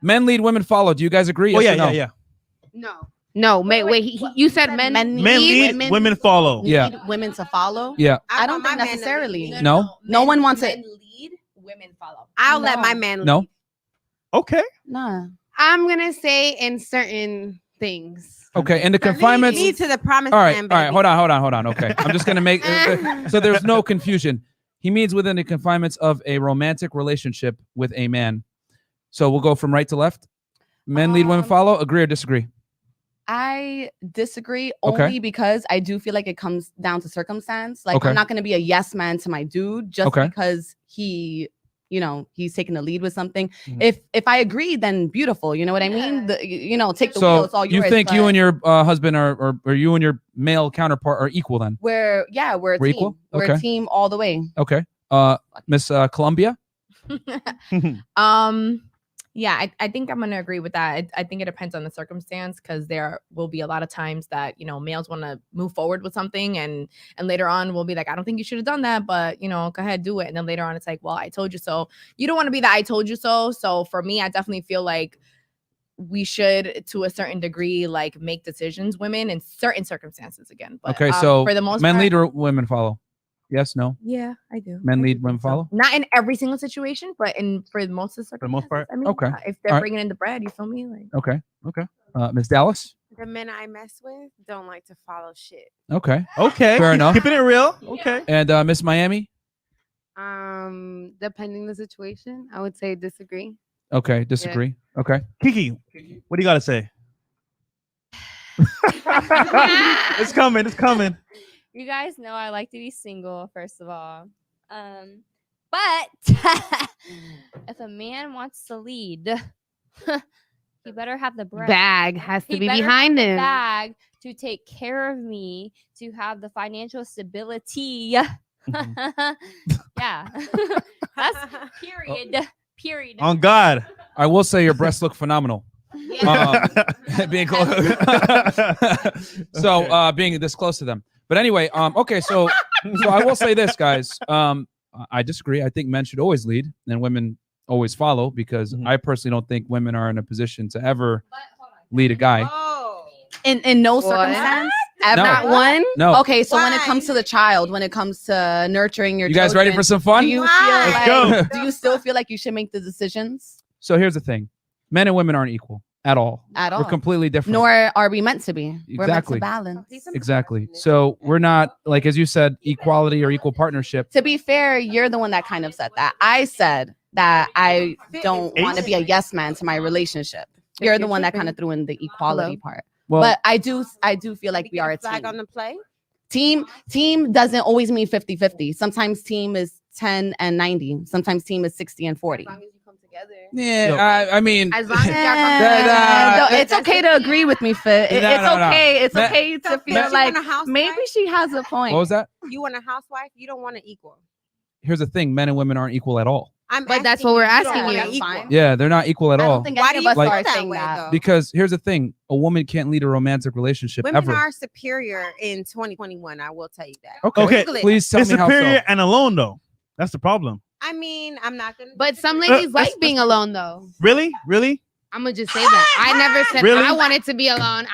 Men lead, women follow. Do you guys agree? Oh, Yes yeah, or no? yeah. No, wait. You said men lead, women follow. Yeah. Need women to follow. Yeah. I don't think necessarily. No? No one wants men it. lead, women follow. I'll let my man lead. No? Okay. Nah. I'm gonna say in certain things. Okay, and the confinements. Lead to the promised All right, land, all right. baby. Hold on. Okay, I'm just gonna make so there's no confusion. He means within the confinements of a romantic relationship with a man. So we'll go from right to left. Men lead, women follow. Agree or disagree? I disagree Okay. only because I do feel like it comes down to circumstance. Like Okay. I'm not going to be a yes man to my dude just Okay. because he, he's taking the lead with something. Mhm. If I agree, then beautiful. You know what I mean? Take the wheel. So It's all you yours. think you but and your husband or you and your male counterpart are equal then? we're a We're team. equal? We're Okay. a team all the way. Okay. Miss Columbia. Yeah, I think I'm gonna agree with that. I think it depends on the circumstance because there will be a lot of times that males want to move forward with something and later on we'll be like, I don't think you should have done that, but go ahead, do it. And then later on it's like, well, I told you so. You don't want to be the I told you so. So for me, I definitely feel like we should, to a certain degree, like make decisions, women, in certain circumstances again. But, Okay, so for the most men part, lead or women follow? Yes, no. yeah, I do. Men I lead, do women think so. follow? Not in every single situation, but for most of the For the most circumstances. part? I mean, Okay. if they're All right. bringing in the bread, you feel me? Like, Okay. Miss Dallas. The men I mess with don't like to follow shit. Okay. Okay. Fair enough. Keeping it real. Okay. And Miss Miami. Depending the situation, I would say disagree. Okay. Disagree. Okay. Kiki, what do you got to say? It's coming. You guys know I like to be single, first of all. But if a man wants to lead, he better have the bread. Bag has to He be better behind have the him. bag to take care of me, to have the financial stability. Yeah. That's period. On God. I will say your breasts look phenomenal. Being close. So being this close to them. But anyway, okay, so I will say this, guys. I disagree. I think men should always lead and women always follow because I personally don't think women are in a position to ever lead a guy. In no circumstance. No. Not one. No. Okay, so when it Why? comes to the child, when it comes to nurturing your You guys ready children, for some fun? Do you Let's feel go. like, do you still feel like you should make the decisions So here's the thing. Men and women aren't equal at all. at all? We're completely different. Nor are we meant to be. We're meant Exactly. to balance. Exactly. So we're not, like, as you said, equality or equal partnership. To be fair, you're the one that kind of said that. I said that I don't want to be a yes man to my relationship. You're the one that kind of threw in the equality part. Well, But I do feel like we are a flag team. on the play. Team doesn't always mean 50-50. Sometimes team is 10 and 90. Sometimes team is 60 and 40. As long as you come together. yeah, I mean, As long as y'all come That, together. It's okay to agree with me, Fit. It's No. okay. It's That- okay to So, feel you like want a housewife? maybe she has a point. what was that? You want a housewife? You don't want an equal. Here's the thing. Men and women aren't equal at all. But that's what we're you don't asking want you. an equal. Fine. Yeah, they're not equal at I all. don't think Why any do of you us feel are that saying way, that. though? Because here's the thing. A woman can't lead a romantic relationship Women ever. are superior in 2021. I will tell you that. Okay. Google it. Please tell It's me how superior so. and alone though. That's the problem. I mean, I'm not gonna. But some ladies like that's- being alone, though. Really? I'm gonna just say that. I never said Really? I wanted to be alone.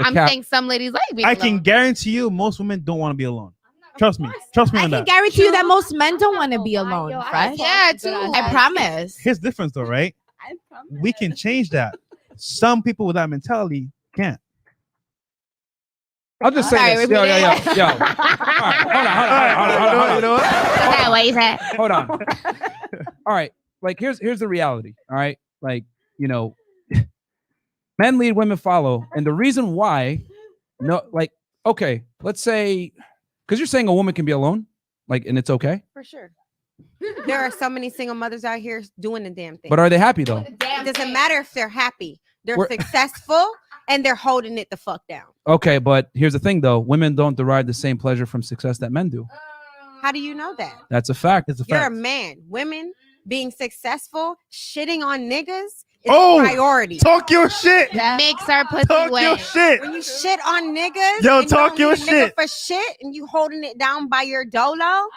I'm cap. saying some ladies like being I alone. can guarantee you most women don't want to be alone. Trust me. Trust me I on can that. guarantee you that most men don't want to be alone, Yo, I right? Yeah, too. I promise. Here's the difference though, right? We can change that. Some people with that mentality can't. I'll just say Sorry, this. repeat Yo. it. All right, hold on. Okay, what you said? Hold on. All right. Like here's the reality. All right. Like, men lead, women follow. And the reason why, okay, let's say, because you're saying a woman can be alone, and it's okay. For sure. There are so many single mothers out here doing the damn thing. But are they happy though? It doesn't matter if they're happy. They're We're- successful and they're holding it the fuck down. Okay, but here's the thing though. Women don't derive the same pleasure from success that men do. How do you know that? That's a fact. It's a You're a fact. man. Women being successful, shitting on niggas is Oh! a priority. Talk your shit. Makes our pussy Talk your wet. shit. When you shit on niggas, Yo, and talk you your don't need a nigga shit. for shit, and you holding it down by your dolo.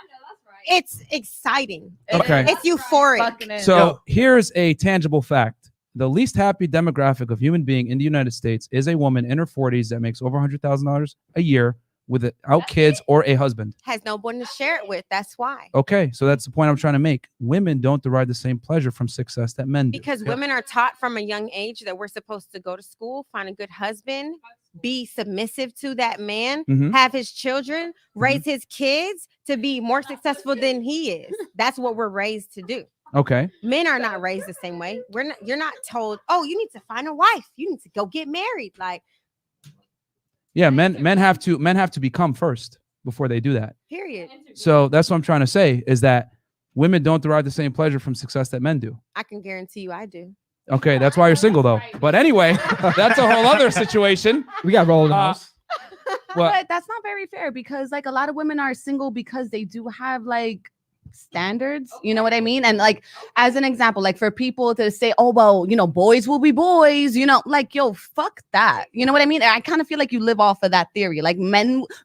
It's exciting. Okay. It's euphoric. So here's a tangible fact. the least happy demographic of human being in the United States is a woman in her 40s that makes over $100,000 a year without kids or a husband. Has no one to share it with. That's why. Okay, so that's the point I'm trying to make. Women don't derive the same pleasure from success that men do. Because women are taught from a young age that we're supposed to go to school, find a good husband, be submissive to that man, Mhm. have his children, raise his kids to be more successful than he is. That's what we're raised to do. Okay. Men are not raised the same way. You're not told, oh, you need to find a wife. You need to go get married. Like, Yeah, men have to become first before they do that. period. So that's what I'm trying to say is that women don't derive the same pleasure from success that men do. I can guarantee you I do. Okay, that's why you're single though. But anyway, that's a whole other situation. We got rolled in the house. What? But that's not very fair because like a lot of women are single because they do have like standards, you know what I mean? And like as an example, like for people to say, oh well, you know, boys will be boys, you know, like yo, fuck that. You know what I mean? I kind of feel like you live off of that theory. Like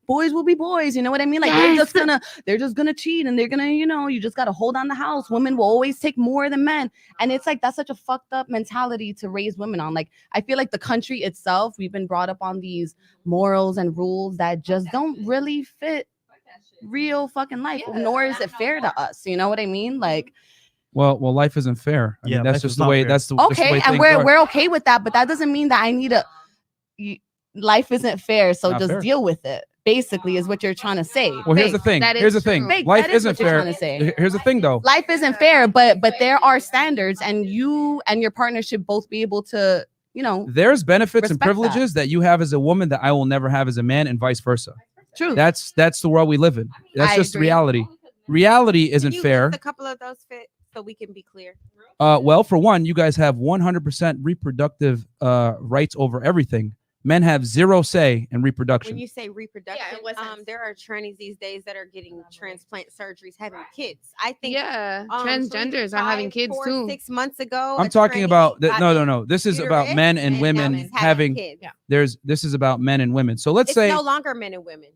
boys will be boys, you know what I mean? Like they're just gonna cheat and they're gonna, you know, you just gotta hold on the house. Women will always take more than men. And it's like that's such a fucked up mentality to raise women on. Like I feel like the country itself, we've been brought up on these morals and rules that just don't really fit real fucking life, nor is it fair to us. You know what I mean? Like, well, life isn't fair. I mean, that's life just is the not way. fair. That's the that's the okay, way and things we're are. we're okay with that, but that doesn't mean that I need life isn't fair, so Not just fair. deal with it. Basically, is what you're trying to say. Well, here's the Fake. thing. That is Here's the thing. true. Fake, Life that is isn't what you're fair. trying to say. Here's the thing, though. Life isn't fair, but there are standards, and you and your partner should both be able to, you know, There's benefits and Respect that. privileges that you have as a woman that I will never have as a man, and vice versa. true. That's the world we live in. That's I just agree. reality. Reality Can isn't you fair. list a couple of those fit so we can be clear. Well, for one, you guys have 100% reproductive rights over everything. Men have zero say in reproduction. When you say reproduction, in what sense? there are trannies these days that are getting transplant surgeries, having kids. I think Yeah, three, transgenders are having 5, kids 4, too. 6 months ago. I'm a talking tranny about got no. This is about uterus men and now women is having. kids. This is about men and women. So let's It's say no longer men and women.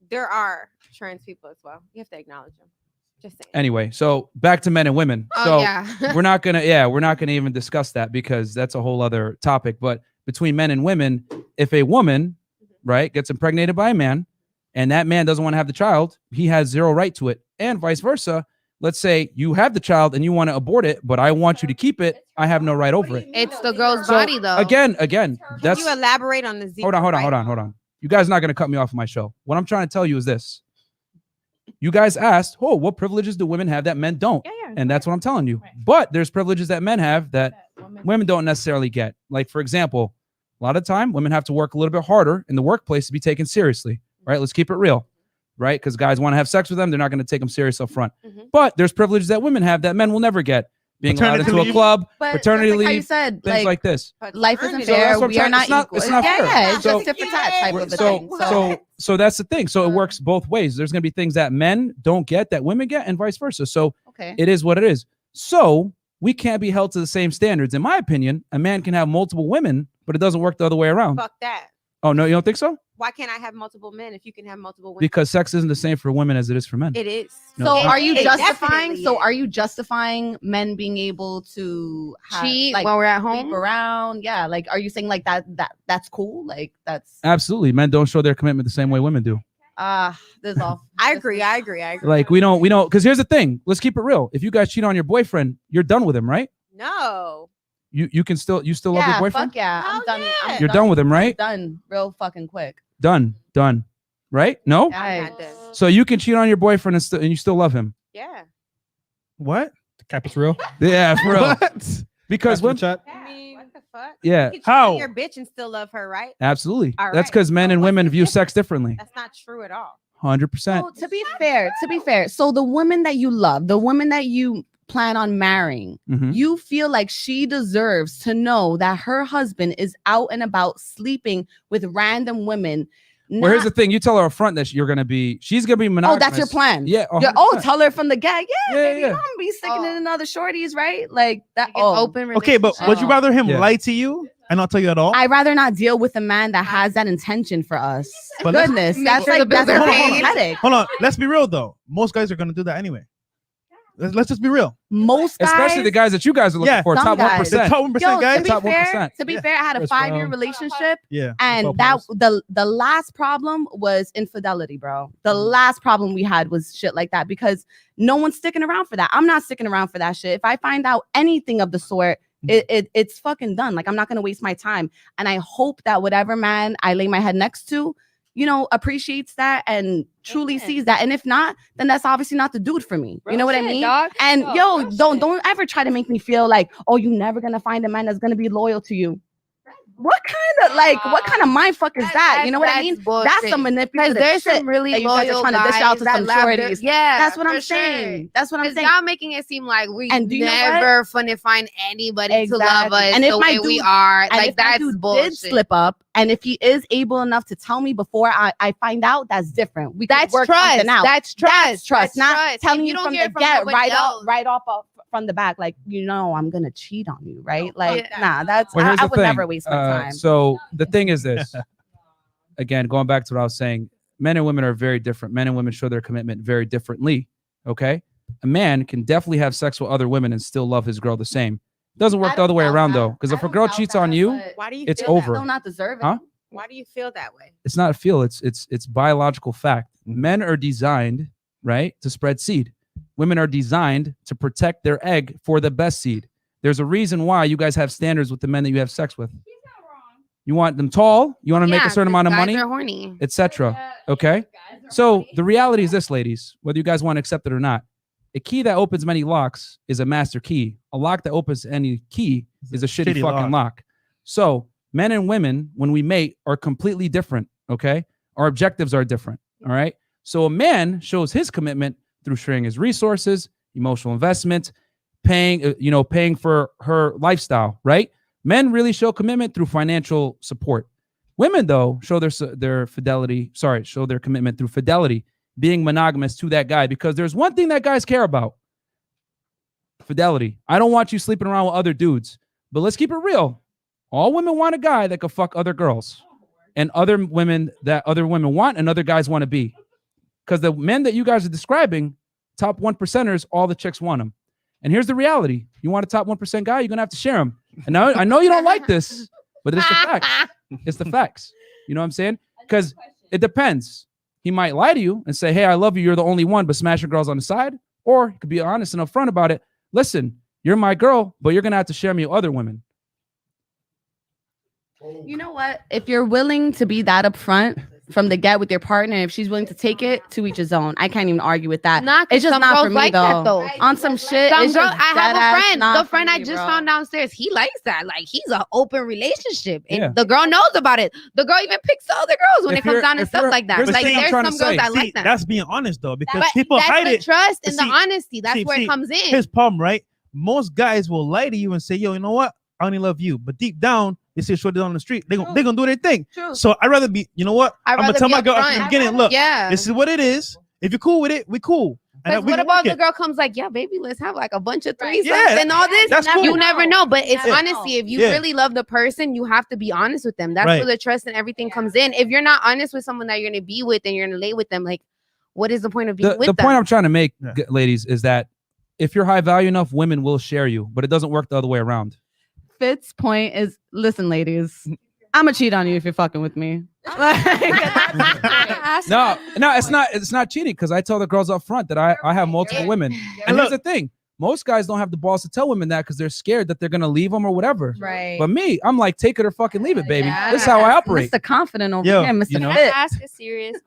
There are trans people as well. You have to acknowledge them. Just saying. anyway. So back to men and women. Oh So yeah. we're not gonna even discuss that because that's a whole other topic. But between men and women, if a woman, right, gets impregnated by a man, and that man doesn't want to have the child, he has zero right to it, and vice versa. Let's say you have the child and you want to abort it, but I want you to keep it. I have no right over it. It's the girl's So, body though. Again, Can that's you elaborate on the zero? hold on. You guys are not gonna cut me off of my show. What I'm trying to tell you is this. You guys asked, oh, what privileges do women have that men don't? And that's what I'm telling you. But there's privileges that men have that women don't necessarily get. Like, for example, a lot of time women have to work a little bit harder in the workplace to be taken seriously, right? Let's keep it real, right? Because guys want to have sex with them. They're not going to take them serious up front. But there's privileges that women have that men will never get. Being allowed Paternity into a leave. club, But paternity just like how you leave, said, things like this. life isn't Paternity. So that's fair. what I'm We are trying- not it's not- equal. it's not yeah, fair. yeah, it's So- just different type of a thing. So that's the thing. So it works both ways. There's going to be things that men don't get that women get, and vice versa. So okay. it is what it is. So we can't be held to the same standards. In my opinion, a man can have multiple women, but it doesn't work the other way around. Fuck that. Oh no, you don't think so? Why can't I have multiple men if you can have multiple women? Because sex isn't the same for women as it is for men. It is. No. So are you It justifying? definitely So is. are you justifying men being able to Cheat like while we're at creep home. around? Yeah, like are you saying like that's cool? Like that's Absolutely, men don't show their commitment the same way women do. this is all. I agree. Like we don't. Because here's the thing. Let's keep it real. If you guys cheat on your boyfriend, you're done with him, right? No. You still love your Yeah, boyfriend. fuck yeah. I'm Hell done. yeah. I'm You're done with him, right? Done real fucking quick. Done. Right? No. Yeah, I'm not done. So you can cheat on your boyfriend and you still love him. Yeah. What? The cap is real. Yeah, for real. What? Because when chat. I mean, what the fuck? yeah, You can cheat How? on your bitch and still love her, right? absolutely. All That's right. because men So and what's women the view sex difference? differently. That's not true at all. 100%. So to be fair, so the woman that you love, the woman that you plan on marrying, Mhm. you feel like she deserves to know that her husband is out and about sleeping with random women. Well, here's the not- thing. You tell her up front that she's going to be oh, monogamous. that's your plan. Yeah. Yeah, 100%. tell her from the gag. Yeah, Yeah, baby, yeah. I'm gonna be sticking Oh. it in other shorties, right? Like that. Like an Oh, open Okay, but would you relationship. rather him Yeah. lie to you and not tell you at all? I'd rather not deal with a man that has that intention for us. But let's- Goodness, Make that's sure the like that's bills are paid. pathetic. Hold on, let's be real though. Most guys are gonna do that anyway. Let's just be real. Most guys, Especially the guys that you guys are looking Yeah, for, some top guys. 1%. The top 1% Yo, guys. to be Top fair, 1%. to be fair, I had a Chris 5-year Brown. relationship, Yeah. and Top the last problem was infidelity, bro. The last problem we had was shit like that because no one's sticking around for that. I'm not sticking around for that shit. If I find out anything of the sort, it's fucking done. Like I'm not gonna waste my time. And I hope that whatever man I lay my head next to, you know, appreciates that and truly sees that. And if not, then that's obviously not the dude for me. You know what I mean? Dog. And Yo, don't ever try to make me feel like, oh, you're never gonna find a man that's gonna be loyal to you. What kind of mind fuck is that? You know what I mean? That's some manipulative there's shit some really that you guys are loyal trying to dish out to guys some that love their- shorties. Yeah, That's what I'm for sure. saying. That's what I'm Because saying. y'all making it seem like we And do you know what? never finna find anybody to love Exactly. us And if the my way we dude- are. And Like if my that's dude bullshit. did slip up, and if he is able enough to tell me before I find out, that's different. We That's could work trust. something out. That's trust. That's trust. That's Not trust. telling If you don't from hear the it from get nobody else. right off from the back, like you know I'm gonna cheat on you, right? Like Yeah. nah, that's Well, here's I the would thing. never waste my time. So the thing is this. Again, going back to what I was saying, men and women are very different. Men and women show their commitment very differently. Okay, a man can definitely have sex with other women and still love his girl the same. It doesn't work the other way around though, because if a girl cheats on you, Why do you it's feel that over. way? Still not deserving. Huh? Why do you feel that way? it's not a feel. It's biological fact. Men are designed, right, to spread seed. Women are designed to protect their egg for the best seed. There's a reason why you guys have standards with the men that you have sex with. You want them tall. You want to make a certain amount of money, Guys are horny. etc. Okay. So the reality is this, ladies, whether you guys want to accept it or not, a key that opens many locks is a master key. A lock that opens any key is a shitty shitty fucking lock. So men and women, when we mate, are completely different. Okay. Our objectives are different. All right. So a man shows his commitment through sharing his resources, emotional investment, paying for her lifestyle, right? Men really show commitment through financial support. Women, though, show their commitment through fidelity, being monogamous to that guy, because there's one thing that guys care about: fidelity. I don't want you sleeping around with other dudes, but let's keep it real. All women want a guy that could fuck other girls, and other women want and other guys want to be. Because the men that you guys are describing, top 1%ers, all the chicks want them. And here's the reality: you want a top 1% guy, you're gonna have to share him. And now I know you don't like this, but it's the facts. It's the facts. You know what I'm saying? Because it depends. He might lie to you and say, "Hey, I love you. You're the only one," but smash your girls on the side. Or he could be honest and upfront about it. Listen, you're my girl, but you're gonna have to share me with other women. You know what? If you're willing to be that upfront from the get with your partner, if she's willing to take it, to each his own. I can't even argue with that. It's just some not girls for me like that, though. On some shit, Some it's girl, just I have dead a ass friend. not The for friend I me, just bro. found downstairs, he likes that. Like he's an open relationship, and Yeah. the girl knows about it. The girl even picks the other girls when If it comes you're- down to if stuff you're- like that. here's the Like thing I'm there's trying some to girls say. that like See, that. that's being honest though, because But people that's hide the it. trust and the See- honesty. That's see- where see, it comes in. Here's the problem, right? Most guys will lie to you and say, "Yo, you know what? I only love you," but deep down, they say shorty down the street. They gonna do their thing. True. So I'd rather be, you know what? I'd I'm gonna rather tell be my girl upfront. from the beginning. Look, Yeah. this is what it is. If you're cool with it, we cool. And Because we what can about work the it. girl comes like, yeah, baby, let's have like a bunch of threesomes Yeah, and all this. that's cool. You never know. But it's never honesty. If you Yeah. really love the person, you have to be honest with them. That's Right. where the trust and everything comes in. If you're not honest with someone that you're gonna be with and you're gonna lay with them, like, what is the point of being with The them? point I'm trying to make, Yeah. ladies, is that if you're high value enough, women will share you, but it doesn't work the other way around. Fitz' point is, listen, ladies, I'm gonna cheat on you if you're fucking with me. No, it's not cheating, because I tell the girls up front that I have multiple women. And here's the thing: most guys don't have the balls to tell women that because they're scared that they're gonna leave them or whatever. Right. But me, I'm like, take it or fucking leave it, baby. Yeah. This is how I operate. Mr. Confident over Yo, here, Mr. you know? Can I Fit. ask a serious